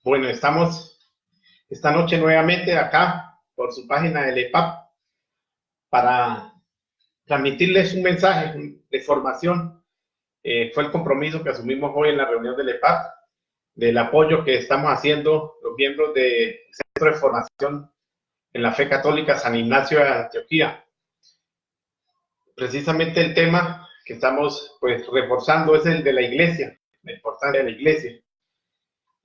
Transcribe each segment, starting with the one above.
Bueno, estamos esta noche nuevamente acá por su página del EPAP para transmitirles un mensaje de formación. Fue el compromiso que asumimos hoy en la reunión del EPAP, del apoyo que estamos haciendo los miembros del Centro de Formación en la Fe Católica San Ignacio de Antioquía. Precisamente el tema que estamos reforzando es el de la iglesia, la importancia de la iglesia.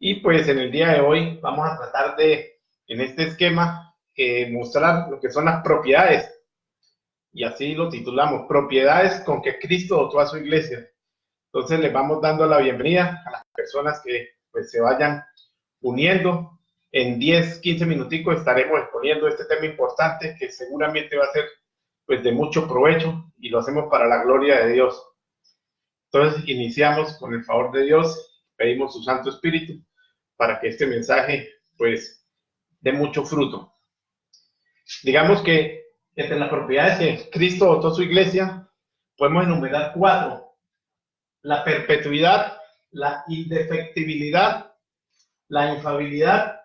Y pues en el día de hoy vamos a tratar de, en este esquema, mostrar lo que son las propiedades. Y así lo titulamos, propiedades con que Cristo dotó a su iglesia. Entonces les vamos dando la bienvenida a las personas que pues se vayan uniendo. En 10, 15 minuticos estaremos exponiendo este tema importante que seguramente va a ser pues de mucho provecho y lo hacemos para la gloria de Dios. Entonces iniciamos con el favor de Dios, pedimos su Santo Espíritu para que este mensaje pues dé mucho fruto. Digamos que entre las propiedades que Cristo dotó a su iglesia podemos enumerar 4: la perpetuidad, la indefectibilidad, la infalibilidad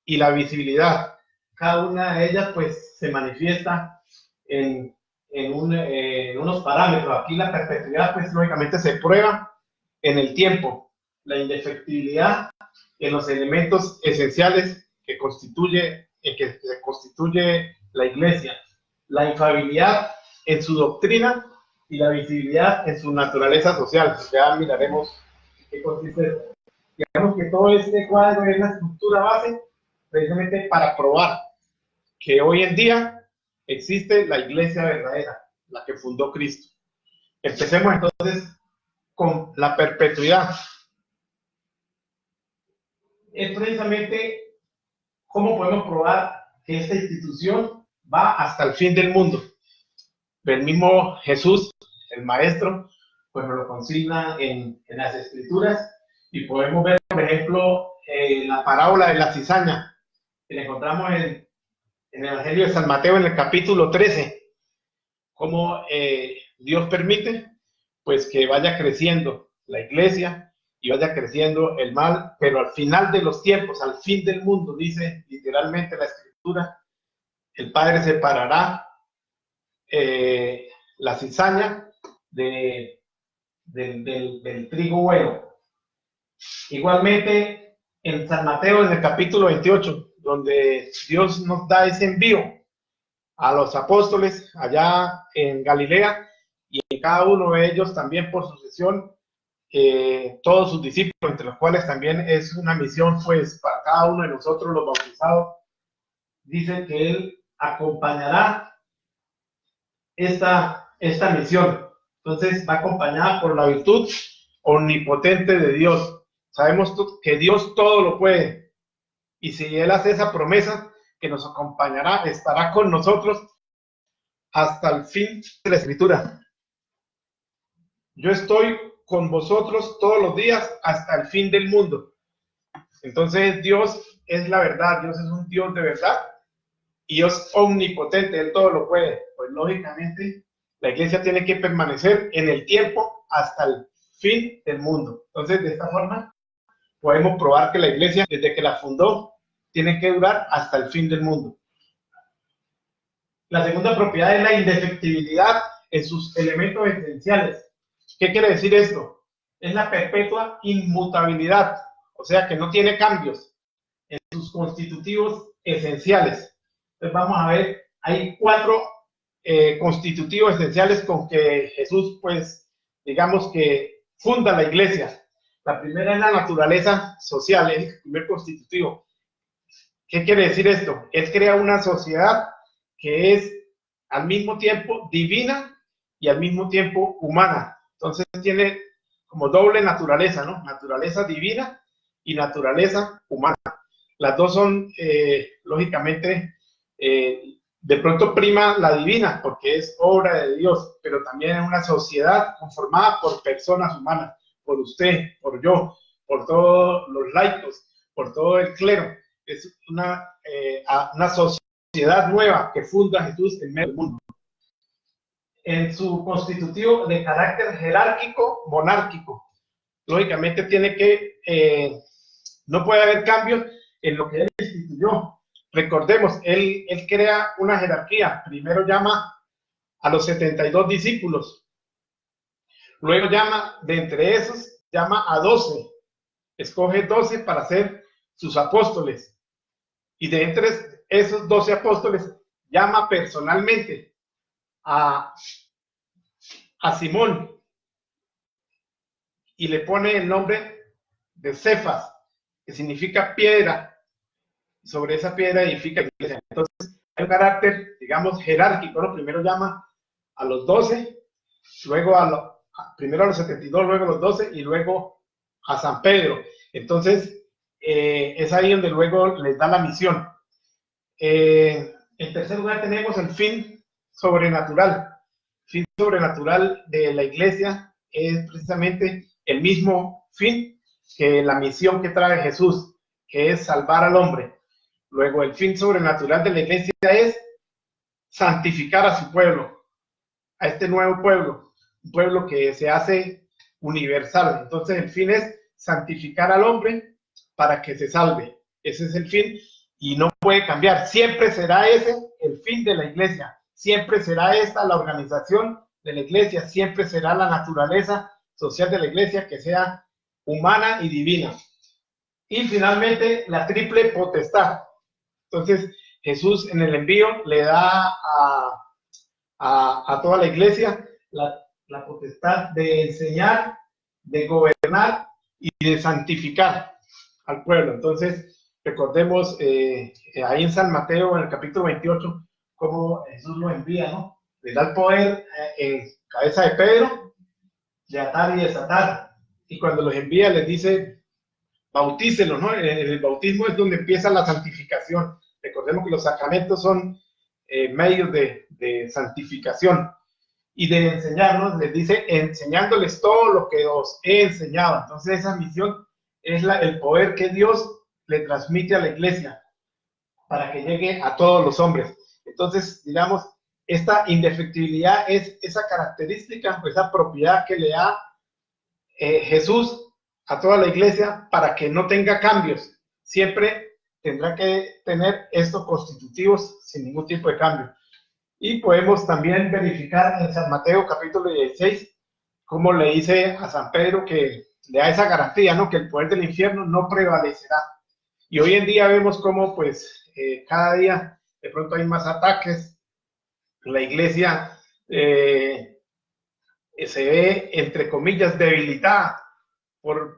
y la visibilidad. Cada una de ellas pues se manifiesta en unos parámetros. Aquí la perpetuidad pues lógicamente se prueba en el tiempo, la indefectibilidad en los elementos esenciales que se constituye la iglesia, la infalibilidad en su doctrina y la visibilidad en su naturaleza social. Ya miraremos qué consiste esto. Digamos que todo este cuadro es la estructura base precisamente para probar que hoy en día existe la iglesia verdadera, la que fundó Cristo. Empecemos entonces con la perpetuidad. Es precisamente cómo podemos probar que esta institución va hasta el fin del mundo. El mismo Jesús, el Maestro, pues nos lo consigna en las Escrituras y podemos ver, por ejemplo, la parábola de la cizaña, que la encontramos en el Evangelio de San Mateo en el capítulo 13, cómo Dios permite pues que vaya creciendo la iglesia y vaya creciendo el mal, pero al final de los tiempos, al fin del mundo, dice literalmente la Escritura, el Padre separará la cizaña del trigo bueno. Igualmente en San Mateo en el capítulo 28, donde Dios nos da ese envío a los apóstoles allá en Galilea, y en cada uno de ellos también por sucesión todos sus discípulos, entre los cuales también es una misión pues para cada uno de nosotros los bautizados. Dice que Él acompañará esta misión. Entonces va acompañada por la virtud omnipotente de Dios. Sabemos que Dios todo lo puede, y si Él hace esa promesa que nos acompañará, estará con nosotros hasta el fin de la Escritura. Yo estoy con vosotros todos los días hasta el fin del mundo. Entonces Dios es la verdad, Dios es un Dios de verdad y Dios omnipotente, Él todo lo puede. Pues lógicamente la iglesia tiene que permanecer en el tiempo hasta el fin del mundo. Entonces de esta forma podemos probar que la iglesia desde que la fundó tiene que durar hasta el fin del mundo. La segunda propiedad es la indefectibilidad en sus elementos esenciales. ¿Qué quiere decir esto? Es la perpetua inmutabilidad, o sea que no tiene cambios en sus constitutivos esenciales. Entonces vamos a ver, hay 4 constitutivos esenciales con que Jesús, pues, digamos que funda la iglesia. La primera es la naturaleza social, es el primer constitutivo. ¿Qué quiere decir esto? Él crea una sociedad que es al mismo tiempo divina y al mismo tiempo humana. Entonces tiene como doble naturaleza, ¿no? Naturaleza divina y naturaleza humana. Las dos son, lógicamente, de pronto prima la divina, porque es obra de Dios, pero también es una sociedad conformada por personas humanas, por usted, por yo, por todos los laicos, por todo el clero. Es una sociedad nueva que funda Jesús en medio del mundo. En su constitutivo de carácter jerárquico, monárquico, lógicamente tiene que No puede haber cambios en lo que Él instituyó. Recordemos, Él crea una jerarquía. Primero llama a los 72 discípulos. Luego llama, de entre esos, llama a 12. Escoge 12 para ser sus apóstoles. Y de entre esos 12 apóstoles, llama personalmente a Simón y le pone el nombre de Cefas, que significa piedra. Sobre esa piedra edifica la iglesia. Entonces, hay un carácter, digamos, jerárquico, ¿no? Primero llama a los 12, luego primero a los 72, luego a los 12 y luego a San Pedro. Entonces, es ahí donde luego les da la misión. En tercer lugar tenemos el fin sobrenatural. El fin sobrenatural de la iglesia es precisamente el mismo fin que la misión que trae Jesús, que es salvar al hombre. Luego, el fin sobrenatural de la iglesia es santificar a su pueblo, a este nuevo pueblo, un pueblo que se hace universal. Entonces, el fin es santificar al hombre para que se salve. Ese es el fin y no puede cambiar. Siempre será ese el fin de la iglesia. Siempre será esta la organización de la iglesia. Siempre será la naturaleza social de la iglesia, que sea humana y divina. Y finalmente, la triple potestad. Entonces, Jesús en el envío le da a toda la iglesia la potestad de enseñar, de gobernar y de santificar al pueblo. Entonces, recordemos ahí en San Mateo, en el capítulo 28, cómo Jesús lo envía, ¿no? Le da el poder en cabeza de Pedro de atar y desatar. Y cuando los envía, les dice, bautícelos, ¿no? El bautismo es donde empieza la santificación. Recordemos que los sacramentos son medios de santificación y de enseñarnos. Les dice, enseñándoles todo lo que os he enseñado. Entonces, esa misión es el poder que Dios le transmite a la iglesia para que llegue a todos los hombres. Entonces, digamos, esta indefectibilidad es esa característica, esa propiedad que le da Jesús a toda la iglesia para que no tenga cambios. Siempre tendrá que tener estos constitutivos sin ningún tipo de cambio. Y podemos también verificar en San Mateo capítulo 16 cómo le dice a San Pedro que le da esa garantía, ¿no? Que el poder del infierno no prevalecerá. Y hoy en día vemos cómo pues cada día de pronto hay más ataques. La iglesia se ve, entre comillas, debilitada por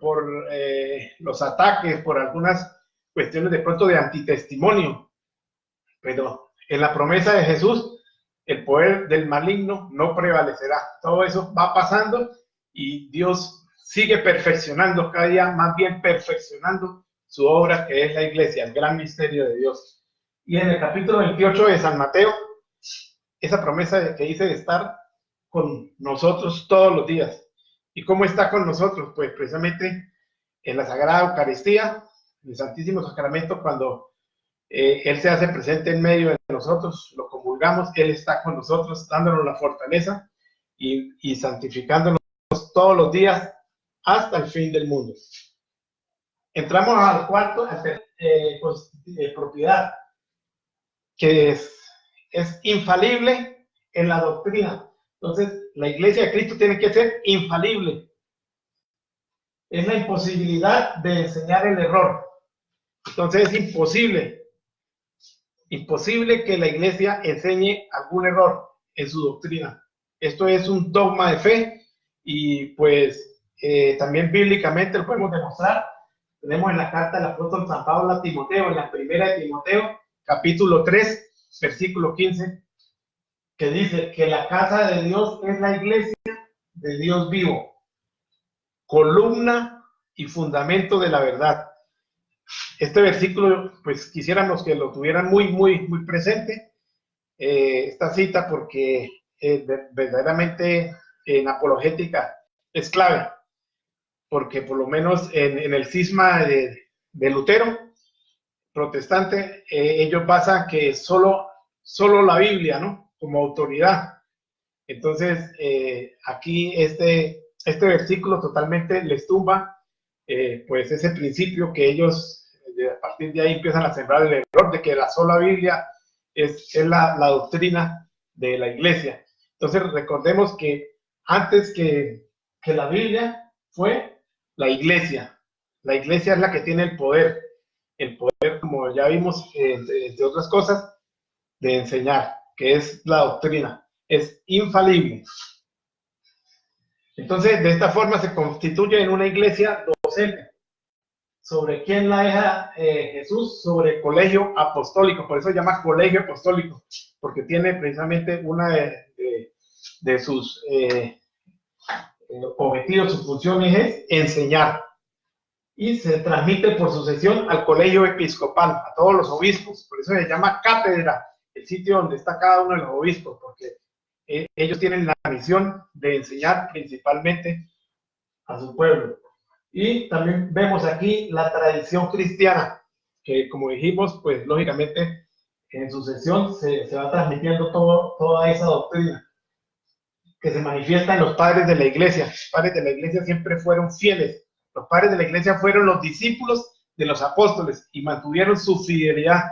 los ataques, por algunas cuestiones de pronto de antitestimonio. Pero en la promesa de Jesús, el poder del maligno no prevalecerá. Todo eso va pasando y Dios sigue perfeccionando, cada día más bien perfeccionando su obra, que es la iglesia, el gran misterio de Dios. Y en el capítulo 28 de San Mateo, esa promesa que dice de estar con nosotros todos los días. ¿Y cómo está con nosotros? Pues precisamente en la Sagrada Eucaristía, en el Santísimo Sacramento, cuando Él se hace presente en medio de nosotros, lo comulgamos, Él está con nosotros, dándonos la fortaleza y santificándonos todos los días hasta el fin del mundo. Entramos al cuarto, propiedad, que es infalible en la doctrina. Entonces, la iglesia de Cristo tiene que ser infalible. Es la imposibilidad de enseñar el error. Entonces, es imposible que la iglesia enseñe algún error en su doctrina. Esto es un dogma de fe y pues también bíblicamente lo podemos demostrar. Tenemos en la carta del apóstol San Pablo a Timoteo, en la primera de Timoteo, capítulo 3, versículo 15, que dice que la casa de Dios es la iglesia de Dios vivo, columna y fundamento de la verdad. Este versículo, pues quisiéramos que lo tuvieran muy presente, esta cita, porque verdaderamente en apologética es clave, porque por lo menos en el cisma de Lutero, protestante, ellos basan que solo la Biblia, ¿no? Como autoridad. Entonces, aquí este versículo totalmente les tumba pues ese principio que ellos a partir de ahí empiezan a sembrar el error de que la sola Biblia es la doctrina de la iglesia. Entonces recordemos que antes que la Biblia fue la iglesia. La iglesia es la que tiene el poder, como ya vimos, entre otras cosas, de enseñar, que es la doctrina, es infalible. Entonces, de esta forma se constituye en una iglesia docente. ¿Sobre quién la deja Jesús? Sobre el colegio apostólico, por eso se llama colegio apostólico, porque tiene precisamente una de sus objetivos, sus funciones es enseñar. Y se transmite por sucesión al colegio episcopal, a todos los obispos, por eso se llama cátedra, el sitio donde está cada uno de los obispos, porque ellos tienen la misión de enseñar principalmente a su pueblo. Y también vemos aquí la tradición cristiana, que como dijimos, pues lógicamente en sucesión se va transmitiendo toda esa doctrina que se manifiesta en los padres de la iglesia. Los padres de la iglesia siempre fueron fieles. Los padres de la iglesia fueron los discípulos de los apóstoles y mantuvieron su fidelidad.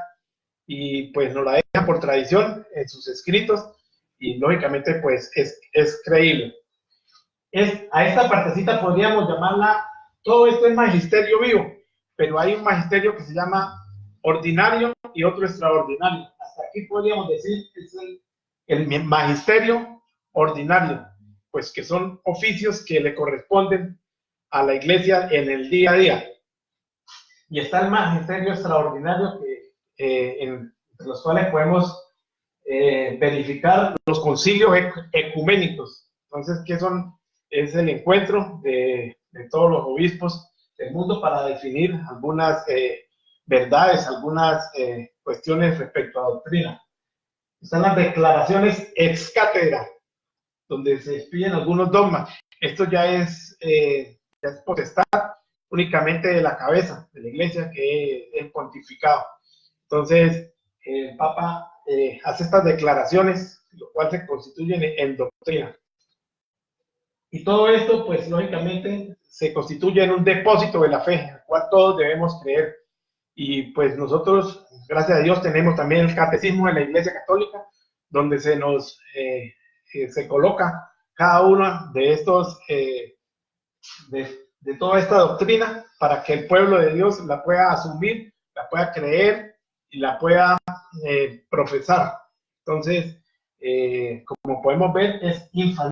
Y pues nos la dejan por tradición en sus escritos y lógicamente pues es creíble. A esta partecita podríamos llamarla, todo esto es magisterio vivo, pero hay un magisterio que se llama ordinario y otro extraordinario. Hasta aquí podríamos decir que es el magisterio ordinario, pues que son oficios que le corresponden a la iglesia en el día a día. Y está el magisterio extraordinario entre los cuales podemos verificar los concilios ecuménicos. Entonces, ¿qué son? Es el encuentro de todos los obispos del mundo para definir algunas verdades, algunas cuestiones respecto a doctrina. Están las declaraciones ex cátedra, donde se expiden algunos dogmas. Esto ya es potestad únicamente de la cabeza de la iglesia, que es pontificado. Entonces, el Papa hace estas declaraciones, lo cual se constituyen en doctrina. Y todo esto, pues lógicamente, se constituye en un depósito de la fe, al cual todos debemos creer. Y pues nosotros, gracias a Dios, tenemos también el catecismo de la Iglesia Católica, donde se coloca cada uno de estos, de toda esta doctrina, para que el pueblo de Dios la pueda asumir, la pueda creer y la pueda profesar. Entonces, como podemos ver, es infalible.